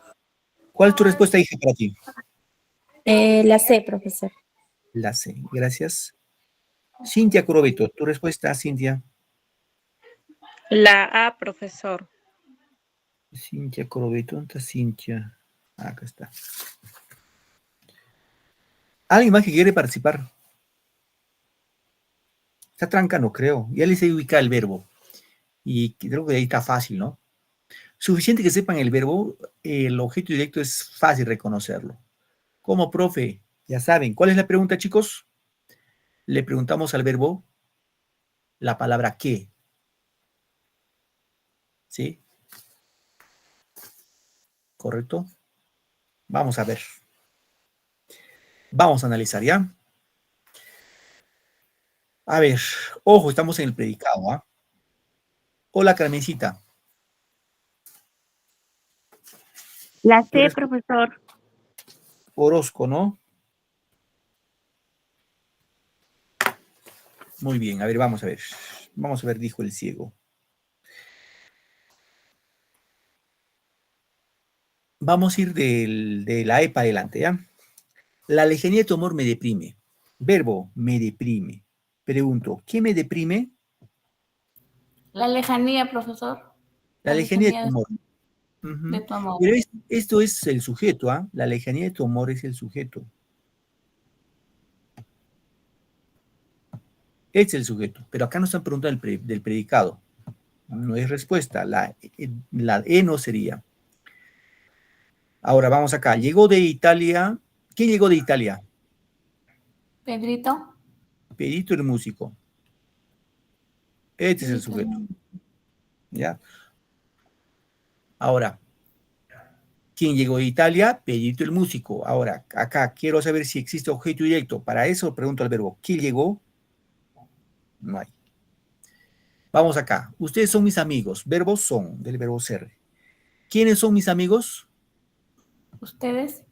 ¿Cuál es tu respuesta, hija, para ti? La C, profesor. La C. Gracias. Cintia Curobeto, tu respuesta, Cintia. La A, profesor. Cintia Curobeto, ¿dónde está Cintia? Acá está. ¿Alguien más que quiere participar? Está tranca, no creo. Ya les he ubicado el verbo. Y creo que ahí está fácil, ¿no? Suficiente que sepan el verbo, el objeto directo es fácil reconocerlo. ¿Cómo, profe? Ya saben. ¿Cuál es la pregunta, chicos? Le preguntamos al verbo la palabra qué. ¿Sí? ¿Correcto? Vamos a ver. Vamos a analizar, ¿ya? A ver, ojo, estamos en el predicado, ¿ah? Hola, Carmencita. La C, profesor. Orozco, ¿no? Muy bien, a ver, vamos a ver. Vamos a ver, dijo el ciego. Vamos a ir de la E para adelante, ¿ya? La lejanía de tu amor me deprime. Verbo, me deprime. Pregunto, ¿qué me deprime? La lejanía, profesor. La lejanía de tu de, amor. de tu amor. Pero esto es el sujeto, ¿ah? La lejanía de tu amor es el sujeto. Es el sujeto. Pero acá nos están preguntando del predicado. No es respuesta. La E no sería. Ahora vamos acá. Llegó de Italia. ¿Quién llegó de Italia? Pedrito. Pedrito el músico. Este es el sujeto. ¿Ya? Ahora, ¿quién llegó de Italia? Pedrito el músico. Ahora, acá quiero saber si existe objeto directo. Para eso pregunto al verbo. ¿Quién llegó? No hay. Vamos acá. Ustedes son mis amigos. Verbos son, del verbo ser. ¿Quiénes son mis amigos? Ustedes.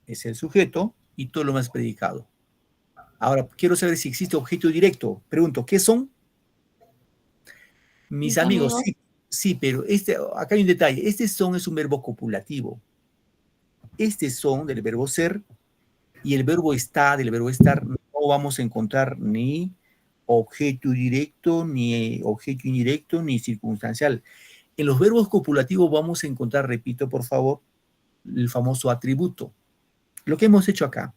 Es el sujeto y todo lo más predicado. Ahora, quiero saber si existe objeto directo. Pregunto, ¿qué son? Mis amigos. Sí, sí, pero acá hay un detalle. Este son es un verbo copulativo. Este son del verbo ser y el verbo está del verbo estar. No vamos a encontrar ni objeto directo, ni objeto indirecto, ni circunstancial. En los verbos copulativos vamos a encontrar, repito por favor, el famoso atributo. Lo que hemos hecho acá.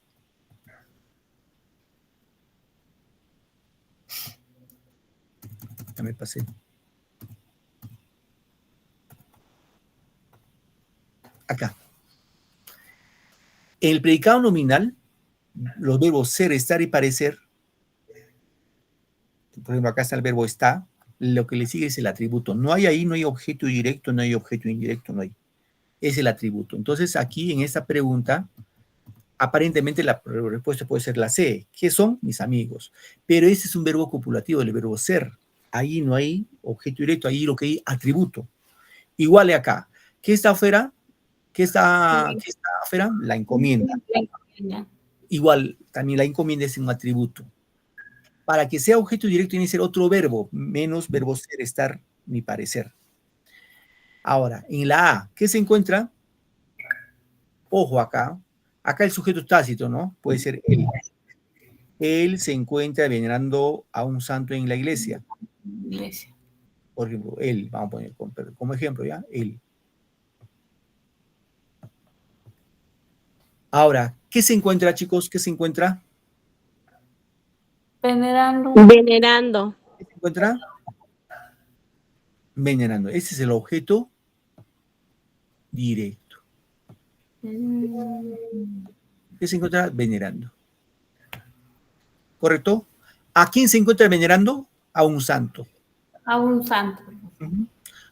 Ya me pasé. Acá. En el predicado nominal, los verbos ser, estar y parecer, por ejemplo, acá está el verbo está, lo que le sigue es el atributo. No hay ahí, no hay objeto directo, no hay objeto indirecto, no hay. Es el atributo. Entonces, aquí en esta pregunta, aparentemente la respuesta puede ser la C. ¿Qué son? Mis amigos. Pero ese es un verbo copulativo, el verbo ser. Ahí no hay objeto directo, ahí lo que hay atributo. Igual acá. ¿Qué está afuera? ¿Qué está afuera? La encomienda. La encomienda. igual, también la encomienda es un atributo. Para que sea objeto directo tiene que ser otro verbo, menos verbo ser, estar, ni parecer. Ahora, en la A, ¿qué se encuentra? Ojo acá. Acá el sujeto tácito, ¿no? Puede ser él. Él se encuentra venerando a un santo en la iglesia. Iglesia. Por ejemplo, él, vamos a poner como ejemplo, ¿ya? Él. Ahora, ¿qué se encuentra, chicos? ¿Qué se encuentra? Venerando. Venerando. ¿Qué se encuentra? Venerando. Ese es el objeto directo. ¿Qué se encuentra? Venerando. ¿Correcto? ¿A quién se encuentra venerando? A un santo. A un santo.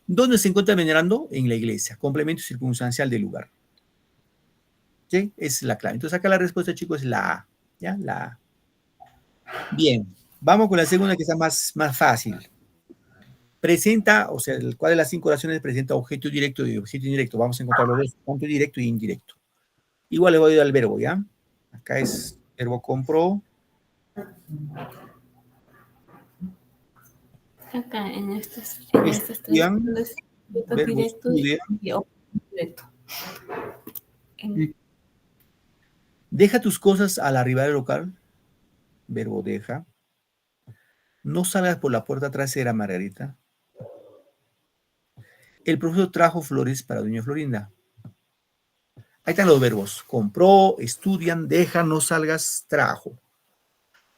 ¿Dónde se encuentra venerando? En la iglesia. Complemento circunstancial del lugar. ¿Sí? Esa es la clave. entonces acá la respuesta, chicos, es la A. ¿Ya? La A. Bien. Vamos con la segunda que está más fácil. Presenta, o sea, ¿cuál de las 5 oraciones presenta objeto directo y objeto indirecto? Vamos a encontrar los dos, tanto directo y indirecto. Igual le voy a dar al verbo, ¿ya? Acá es verbo compró. Acá en estas Estudian, tres verbo directo estudia. y objeto directo. Deja tus cosas al arribar al local. Verbo deja. No salgas por la puerta trasera, Margarita. El profesor trajo flores para doña Florinda. Ahí están los verbos. Compró, estudian, deja, no salgas, trajo.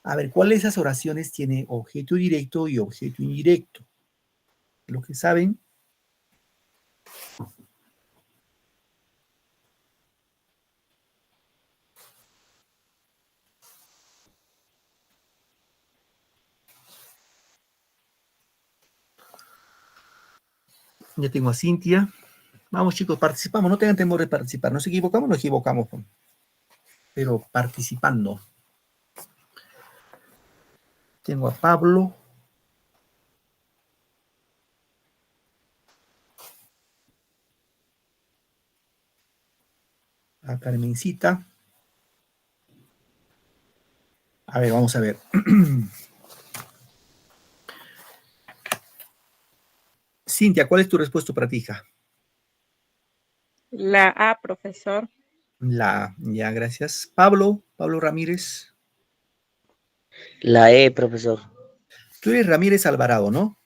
A ver, ¿cuál de esas oraciones tiene objeto directo y objeto indirecto? Lo que saben. Ya tengo a Cintia. Vamos, chicos, participamos. No tengan temor de participar. Nos equivocamos. Pero participando. Tengo a Pablo. A Carmencita. A ver, vamos a ver. Cintia, ¿cuál es tu respuesta para ti, hija? La A, profesor. Ya, gracias. Pablo Ramírez. La E, profesor. Tú eres Ramírez Alvarado, ¿no?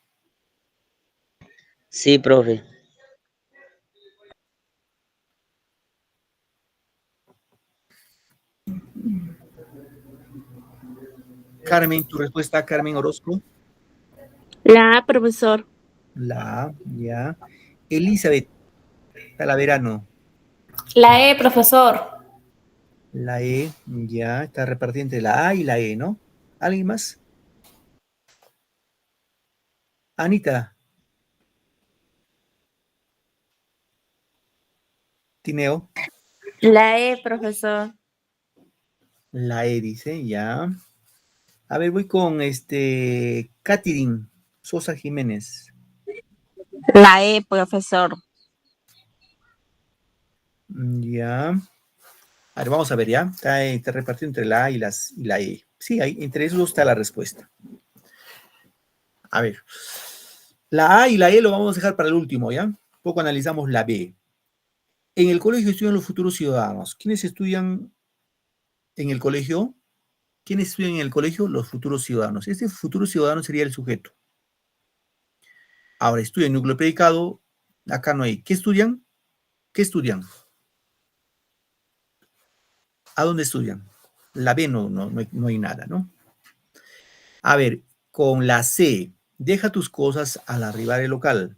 Sí, profe. Carmen, tu respuesta, Carmen Orozco. La A, profesor. La A, ya. Elizabeth Talaverano. La E, profesor. La E, ya. Está repartida entre la A y la E, ¿no? ¿Alguien más? Anita. Tineo. La E, profesor. La E dice, ya. A ver, voy con Catherine Sosa Jiménez. La E, profesor. Ya. A ver, vamos a ver, ya. Está repartido entre la A y la E. Sí, entre esos dos está la respuesta. A ver. La A y la E lo vamos a dejar para el último, ¿ya? Poco analizamos la B. En el colegio estudian los futuros ciudadanos. ¿Quiénes estudian en el colegio? ¿Quiénes estudian en el colegio? Los futuros ciudadanos. Este futuro ciudadano sería el sujeto. Ahora, estudian núcleo predicado. Acá no hay. ¿Qué estudian? ¿Qué estudian? ¿A dónde estudian? La B no hay nada, ¿no? A ver, con la C, deja tus cosas al arribar el local.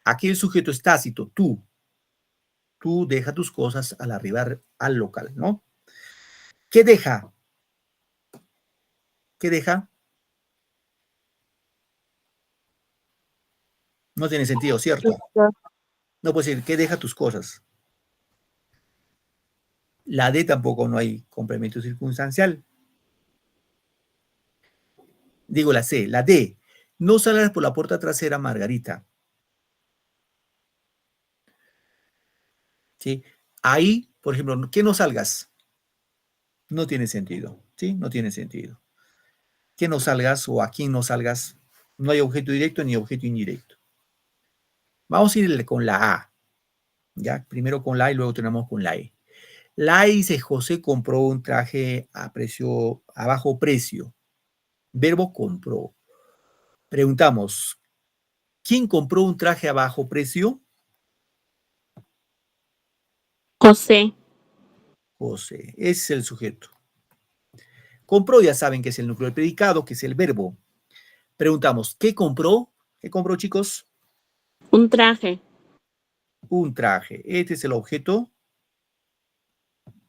Aquí el sujeto es tácito, tú. Tú deja tus cosas al arribar al local, ¿no? ¿Qué deja? ¿Qué deja? No tiene sentido, ¿cierto? No puedes decir, ¿qué deja tus cosas? La D tampoco no hay complemento circunstancial. Digo la C, la D. No salgas por la puerta trasera, Margarita. ¿Sí? Ahí, por ejemplo, ¿qué no salgas? No tiene sentido, ¿sí? No tiene sentido. Que no salgas o a quién no salgas, no hay objeto directo ni objeto indirecto. Vamos a ir con la A, ¿ya? Primero con la A y luego tenemos con la E. La A dice, José compró un traje a bajo precio. Verbo compró. Preguntamos, ¿quién compró un traje a bajo precio? José. José. Ese es el sujeto. Compró, ya saben que es el núcleo del predicado, que es el verbo. Preguntamos, ¿qué compró? ¿Qué compró, chicos? Un traje. Un traje. Este es el objeto.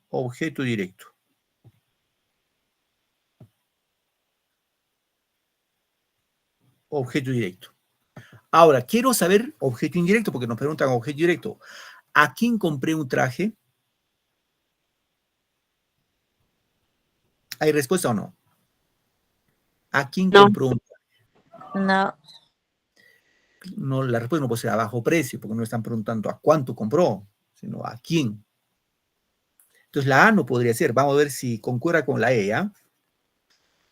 Objeto directo. Objeto directo. Ahora, quiero saber objeto indirecto, porque nos preguntan objeto directo. ¿A quién compré un traje? ¿Hay respuesta o no? ¿A quién No. compró un traje? No. No, la respuesta no puede ser a bajo precio, porque no están preguntando a cuánto compró, sino a quién. Entonces la A no podría ser. Vamos a ver si concuerda con la E, ¿ya?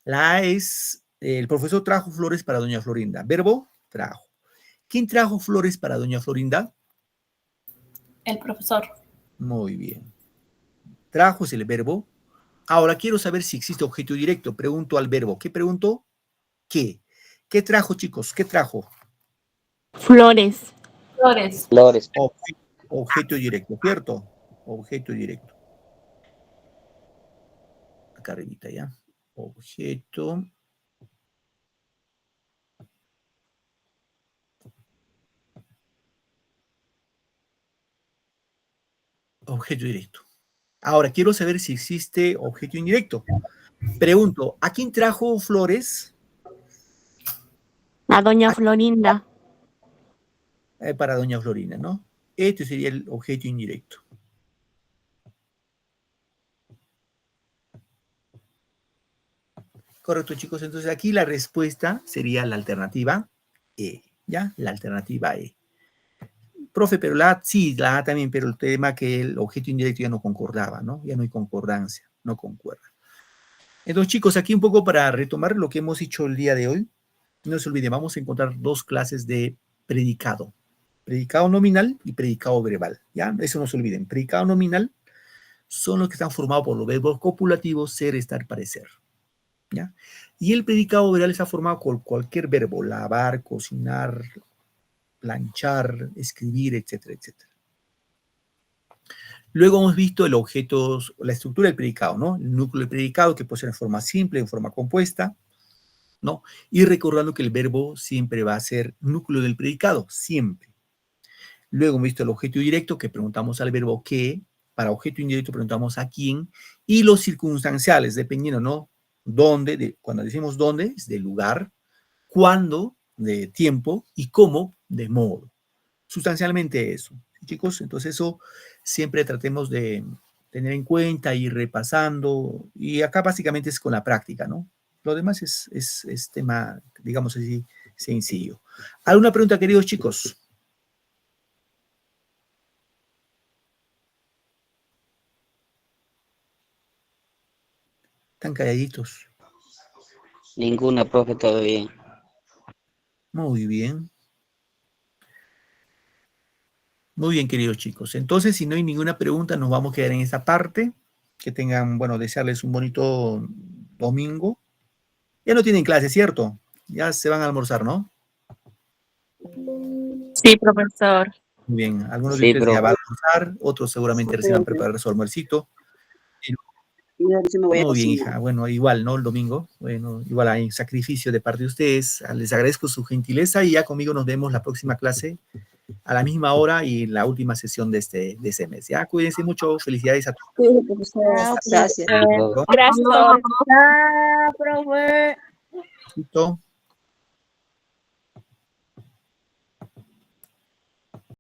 La A es, el profesor trajo flores para doña Florinda. Verbo, trajo. ¿Quién trajo flores para doña Florinda? El profesor. Muy bien. Trajo es el verbo. Ahora quiero saber si existe objeto directo. Pregunto al verbo. ¿Qué pregunto? ¿Qué? ¿Qué trajo, chicos? ¿Qué trajo? Flores. Flores. Flores. Objeto directo, ¿cierto? Objeto directo. Acá arribita, ¿ya? Objeto. Objeto directo. Ahora, quiero saber si existe objeto indirecto. Pregunto, ¿a quién trajo flores? A doña Florinda. Para doña Florinda, ¿no? Este sería el objeto indirecto. Correcto, chicos. Entonces aquí la respuesta sería la alternativa E, ¿ya? La alternativa E. Profe, pero la A, sí, la A también, pero el tema que el objeto indirecto ya no concordaba, ¿no? Ya no hay concordancia, no concuerda. Entonces, chicos, aquí un poco para retomar lo que hemos hecho el día de hoy. No se olviden, vamos a encontrar dos clases de predicado. Predicado nominal y predicado verbal, ¿ya? Eso no se olviden. Predicado nominal son los que están formados por los verbos copulativos ser, estar, parecer, ¿ya? Y el predicado verbal está formado con cualquier verbo, lavar, cocinar, planchar, escribir, etcétera, etcétera. Luego hemos visto el objeto, la estructura del predicado, ¿no? El núcleo del predicado que puede ser en forma simple, en forma compuesta, ¿no? Y recordando que el verbo siempre va a ser núcleo del predicado, siempre. Luego hemos visto el objeto directo, que preguntamos al verbo qué. Para objeto indirecto preguntamos a quién. Y los circunstanciales, dependiendo, ¿no? Dónde, cuando decimos dónde, es de lugar, cuándo, de tiempo, y cómo, de modo. Sustancialmente eso, ¿sí, chicos? Entonces eso siempre tratemos de tener en cuenta, ir repasando, y acá básicamente es con la práctica, ¿no? Lo demás es tema, digamos así, sencillo. ¿Alguna pregunta, queridos chicos? Están calladitos. Ninguna, profe, todo bien. Muy bien. Muy bien, queridos chicos. Entonces, si no hay ninguna pregunta, nos vamos a quedar en esta parte. Que tengan, bueno, desearles un bonito domingo. Ya no tienen clase, ¿cierto? Ya se van a almorzar, ¿no? Sí, profesor. Muy bien. Algunos de Sí, ustedes ya van a profe. almorzar, otros seguramente recién van a preparar su almuercito. Muy bien, hija. Bueno, igual, ¿no? El domingo. Bueno, igual hay sacrificio de parte de ustedes. Les agradezco su gentileza y ya conmigo nos vemos la próxima clase a la misma hora y la última sesión de ese mes. Ya, cuídense mucho. Felicidades a todos. Gracias. Listo. Gracias. Profe. Listo.